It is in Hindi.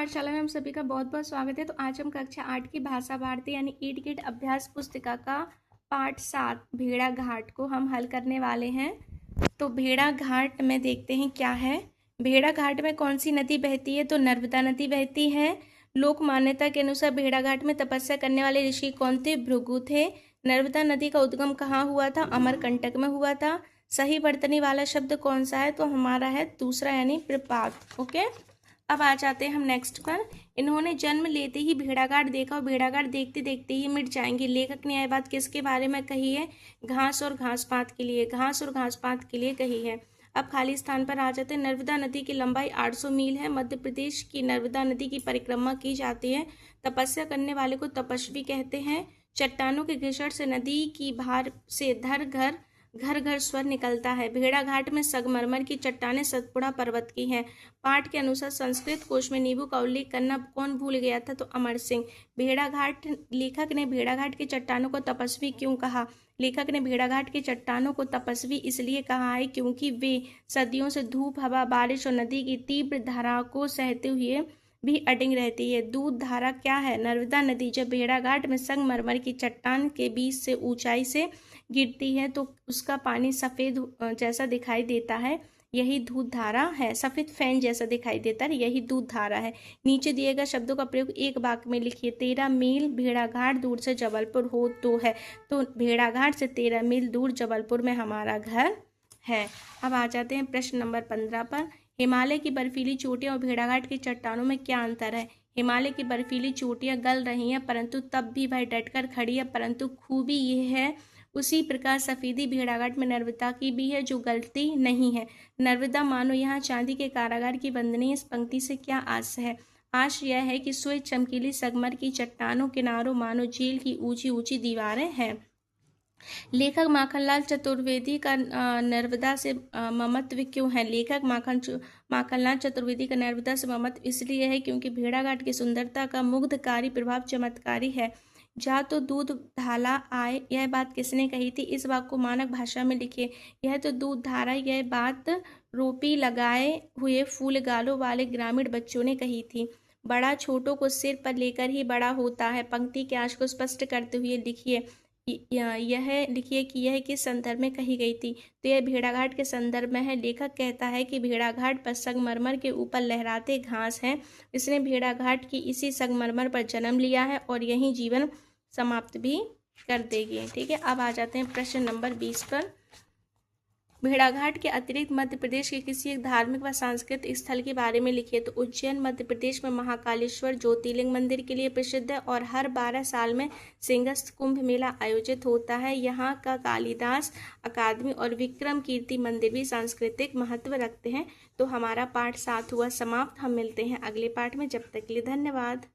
पाठशाला में हम सभी का बहुत बहुत स्वागत है। तो आज हम कक्षा 8 की भाषा भारती यानी ईट गिट अभ्यास पुस्तिका का पाठ 7 भेड़ा घाट को हम हल करने वाले हैं। तो भेड़ा घाट में देखते हैं क्या है। भेड़ा घाट में कौन सी नदी बहती है? तो नर्मदा नदी बहती है। लोक मान्यता के अनुसार भेड़ा घाट में तपस्या करने वाले ऋषि कौन थे? भृगु थे। नर्मदा नदी का उद्गम कहाँ हुआ था? अमरकंटक में हुआ था। सही वर्तनी वाला शब्द कौन सा है? तो हमारा है दूसरा यानी प्रपात। ओके, अब आ जाते हैं हम नेक्स्ट पर। इन्होंने जन्म लेते ही भेड़ाघाट देखा और भेड़ाघाट देखते देखते ही मिट जाएंगे। लेखक ने यह बात किसके बारे में कही है? घास और घासपात के लिए, घास और घासपात के लिए कही है। अब खाली स्थान पर आ जाते हैं। नर्मदा नदी की लंबाई 800 मील है। मध्य प्रदेश की नर्मदा नदी की परिक्रमा की जाती है। तपस्या करने वाले को तपस्वी कहते हैं। चट्टानों के घिसट से नदी की भार से घर घर स्वर निकलता है। भेड़ाघाट में संगमरमर की चट्टानें सतपुड़ा पर्वत की हैं। पाठ के अनुसार संस्कृत कोश में नींबू का उल्लेख करना कौन भूल गया था? तो अमर सिंह। भेड़ाघाट, लेखक ने भेड़ाघाट की चट्टानों को तपस्वी क्यों कहा? लेखक ने भेड़ाघाट की चट्टानों को तपस्वी इसलिए कहा है क्योंकि वे सदियों से धूप, हवा, बारिश और नदी की तीव्र धारा को सहते हुए भी अडिग रहती है। दूध धारा क्या है? नर्मदा नदी जब भेड़ाघाट में संगमरमर की चट्टान के बीच से ऊंचाई से गिरती है तो उसका पानी सफ़ेद जैसा दिखाई देता है, यही दूध धारा है। सफ़ेद फैन जैसा दिखाई देता है, यही दूध धारा है। नीचे दिए गए शब्दों का प्रयोग एक वाक्य में लिखिए। 13 मील भेड़ाघाट दूर से जबलपुर हो तो है। तो भेड़ाघाट से 13 मील दूर जबलपुर में हमारा घर है। अब आ जाते हैं प्रश्न नंबर 15 पर। हिमालय की बर्फीली चोटियां और भेड़ाघाट की चट्टानों में क्या अंतर है? हिमालय की बर्फीली चोटियां गल रही हैं परंतु तब भी वह डटकर खड़ी है, परंतु खूबी यह है उसी प्रकार सफेदी भेड़ाघाट में नर्मदा की भी है जो गलती नहीं है। नर्मदा मानो यहाँ चांदी के कारागार की बंदनी। इस पंक्ति से क्या आशय है? आशय यह है कि श्वेत चमकीली संगमर की चट्टानों किनारों मानो झील की ऊंची ऊंची दीवारें हैं। लेखक माखनलाल चतुर्वेदी का नर्मदा से ममत्व क्यों है? लेखक माखनलाल चतुर्वेदी का नर्मदा से ममत्व इसलिए है क्योंकि भेड़ाघाट की सुंदरता का मुग्धकारी प्रभाव चमत्कारी है। जा तो दूध धाला आए, यह बात किसने कही थी? इस वाक्य को मानक भाषा में लिखिए। यह तो दूध धारा, यह बात रोपी लगाए हुए फूल गालों वाले ग्रामीण बच्चों ने कही थी। बड़ा छोटों को सिर पर लेकर ही बड़ा होता है। पंक्ति के आश को स्पष्ट करते हुए लिखिए। यह लिखिए कि यह किस संदर्भ में कही गई थी? तो यह भेड़ाघाट के संदर्भ में है। लेखक कहता है कि भेड़ाघाट पर संगमरमर के ऊपर लहराते घास हैं। इसने भेड़ाघाट की इसी संगमरमर पर जन्म लिया है और यही जीवन समाप्त भी कर देगी। ठीक है, अब आ जाते हैं प्रश्न नंबर 20 पर। भेड़ाघाट के अतिरिक्त मध्य प्रदेश के किसी एक धार्मिक व सांस्कृतिक स्थल के बारे में लिखिए। तो उज्जैन मध्य प्रदेश में महाकालेश्वर ज्योतिर्लिंग मंदिर के लिए प्रसिद्ध है और हर 12 साल में सिंहस्थ कुंभ मेला आयोजित होता है। यहाँ का कालिदास अकादमी और विक्रम कीर्ति मंदिर भी सांस्कृतिक महत्व रखते हैं। तो हमारा पाठ 7 हुआ समाप्त। हम मिलते हैं अगले पाठ में, जब तक के लिए धन्यवाद।